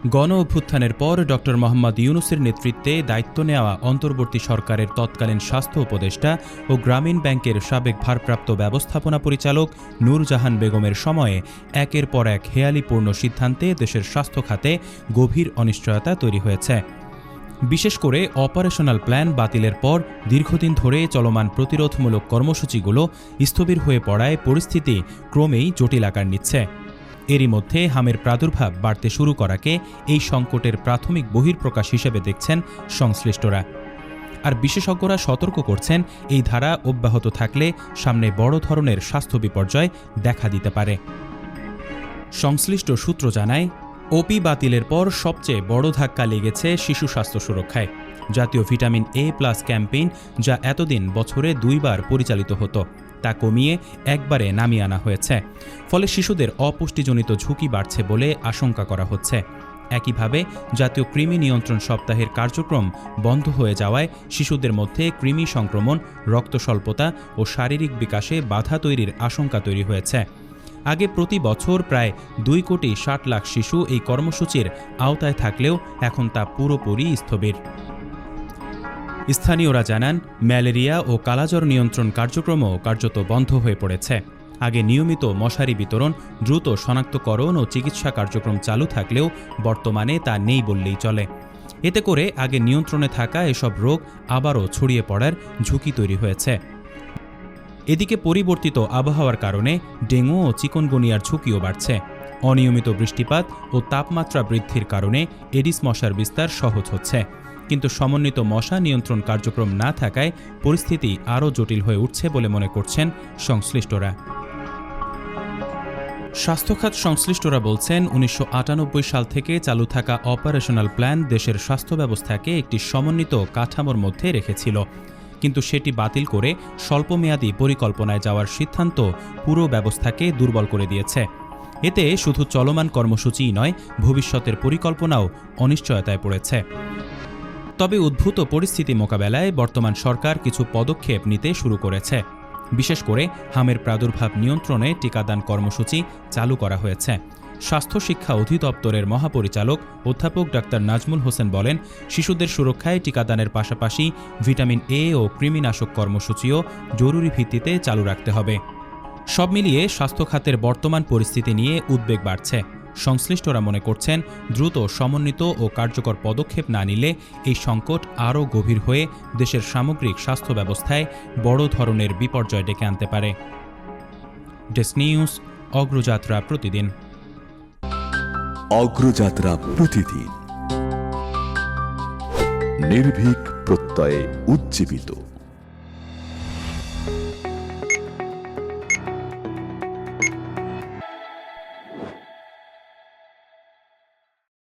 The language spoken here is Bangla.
গণ অভ্যুত্থানের পর ড. মোহাম্মদ ইউনূসের নেতৃত্বে দায়িত্ব নেওয়া অন্তর্বর্তী সরকারের তৎকালীন স্বাস্থ্য উপদেষ্টা ও গ্রামীণ ব্যাংকের সাবেক ভারপ্রাপ্ত ব্যবস্থাপনা পরিচালক নূরজাহান বেগমের সময়ে একের পর এক হেঁয়ালিপূর্ণ সিদ্ধান্তে দেশের স্বাস্থ্য খাতে গভীর অনিশ্চয়তা তৈরি হয়েছে। বিশেষ করে অপারেশনাল প্ল্যান বাতিলের পর দীর্ঘদিন ধরে চলমান প্রতিরোধমূলক কর্মসূচিগুলো স্থবির হয়ে পড়ায় পরিস্থিতি ক্রমেই জটিল আকার নিচ্ছে। এরই মধ্যে হামের প্রাদুর্ভাব বাড়তে শুরু করাকে এই সংকটের প্রাথমিক বহিঃপ্রকাশ হিসেবে দেখছেন সংশ্লিষ্টরা। আর বিশেষজ্ঞরা সতর্ক করছেন, এই ধারা অব্যাহত থাকলে সামনে বড় ধরনের স্বাস্থ্য বিপর্যয় দেখা দিতে পারে। সংশ্লিষ্ট সূত্র জানায়, ওপি বাতিলের পর সবচেয়ে বড় ধাক্কা লেগেছে শিশু স্বাস্থ্য সুরক্ষায়। জাতীয় ভিটামিন এ+ ক্যাম্পেইন, যা এতদিন বছরে 2 বার পরিচালিত হতো, তা কমিয়ে একবারে নামিয়ে আনা হয়েছে। ফলে শিশুদের অপুষ্টিজনিত ঝুঁকি বাড়ছে বলে আশঙ্কা করা হচ্ছে। একইভাবে জাতীয় কৃমি নিয়ন্ত্রণ সপ্তাহের কার্যক্রম বন্ধ হয়ে যাওয়ায় শিশুদের মধ্যে কৃমি সংক্রমণ, রক্ত স্বল্পতা ও শারীরিক বিকাশে বাধা তৈরির আশঙ্কা তৈরি হয়েছে। আগে প্রতি বছর প্রায় 2,60,00,000 শিশু এই কর্মসূচির আওতায় থাকলেও এখন তা পুরোপুরি স্থবির। স্থানীয়রা জানান, ম্যালেরিয়া ও কালাজ্বর নিয়ন্ত্রণ কার্যক্রমও কার্যত বন্ধ হয়ে পড়েছে। আগে নিয়মিত মশারি বিতরণ, দ্রুত শনাক্তকরণ ও চিকিৎসা কার্যক্রম চালু থাকলেও বর্তমানে তা নেই বললেই চলে। এতে করে আগে নিয়ন্ত্রণে থাকা এসব রোগ আবারও ছড়িয়ে পড়ার ঝুঁকি তৈরি হয়েছে। এদিকে পরিবর্তিত আবহাওয়ার কারণে ডেঙ্গু ও চিকুনগুনিয়ার ঝুঁকিও বাড়ছে। অনিয়মিত বৃষ্টিপাত ও তাপমাত্রা বৃদ্ধির কারণে এডিস মশার বিস্তার সহজ হচ্ছে। কিন্তু সমন্বিত মশা নিয়ন্ত্রণ কার্যক্রম না থাকায় পরিস্থিতি আরও জটিল হয়ে উঠছে বলে মনে করছেন সংশ্লিষ্টরা। স্বাস্থ্যখাত সংশ্লিষ্টরা বলছেন, 1998 সাল থেকে চালু থাকা অপারেশনাল প্ল্যান দেশের স্বাস্থ্য ব্যবস্থাকে একটি সমন্বিত কাঠামোর মধ্যে রেখেছিল। কিন্তু সেটি বাতিল করে স্বল্পমেয়াদী পরিকল্পনায় যাওয়ার সিদ্ধান্ত পুরো ব্যবস্থাকে দুর্বল করে দিয়েছে। এতে শুধু চলমান কর্মসূচিই নয়, ভবিষ্যতের পরিকল্পনাও অনিশ্চয়তায় পড়েছে। তবে উদ্ভূত পরিস্থিতি মোকাবেলায় বর্তমান সরকার কিছু পদক্ষেপ নিতে শুরু করেছে। বিশেষ করে হামের প্রাদুর্ভাব নিয়ন্ত্রণে টিকাদান কর্মসূচি চালু করা হয়েছে। স্বাস্থ্য শিক্ষা অধিদপ্তরের মহাপরিচালক অধ্যাপক ডাক্তার নাজমুল হোসেন বলেন, শিশুদের সুরক্ষায় টিকাদানের পাশাপাশি ভিটামিন এ ও কৃমিনাশক কর্মসূচিও জরুরি ভিত্তিতে চালু রাখতে হবে। সব মিলিয়ে স্বাস্থ্য খাতের বর্তমান পরিস্থিতি নিয়ে উদ্বেগ বাড়ছে। সংশ্লিষ্টরা মনে করছেন, দ্রুত সমন্বিত ও কার্যকর পদক্ষেপ না নিলে এই সংকট আরও গভীর হয়ে দেশের সামগ্রিক স্বাস্থ্য ব্যবস্থায় বড় ধরনের বিপর্যয় ডেকে আনতে পারে। ডেস্ক নিউজ, অগ্রযাত্রা প্রতিদিন। অগ্রযাত্রা প্রতিদিন, নির্ভীক প্রত্যয়ে উজ্জীবিত।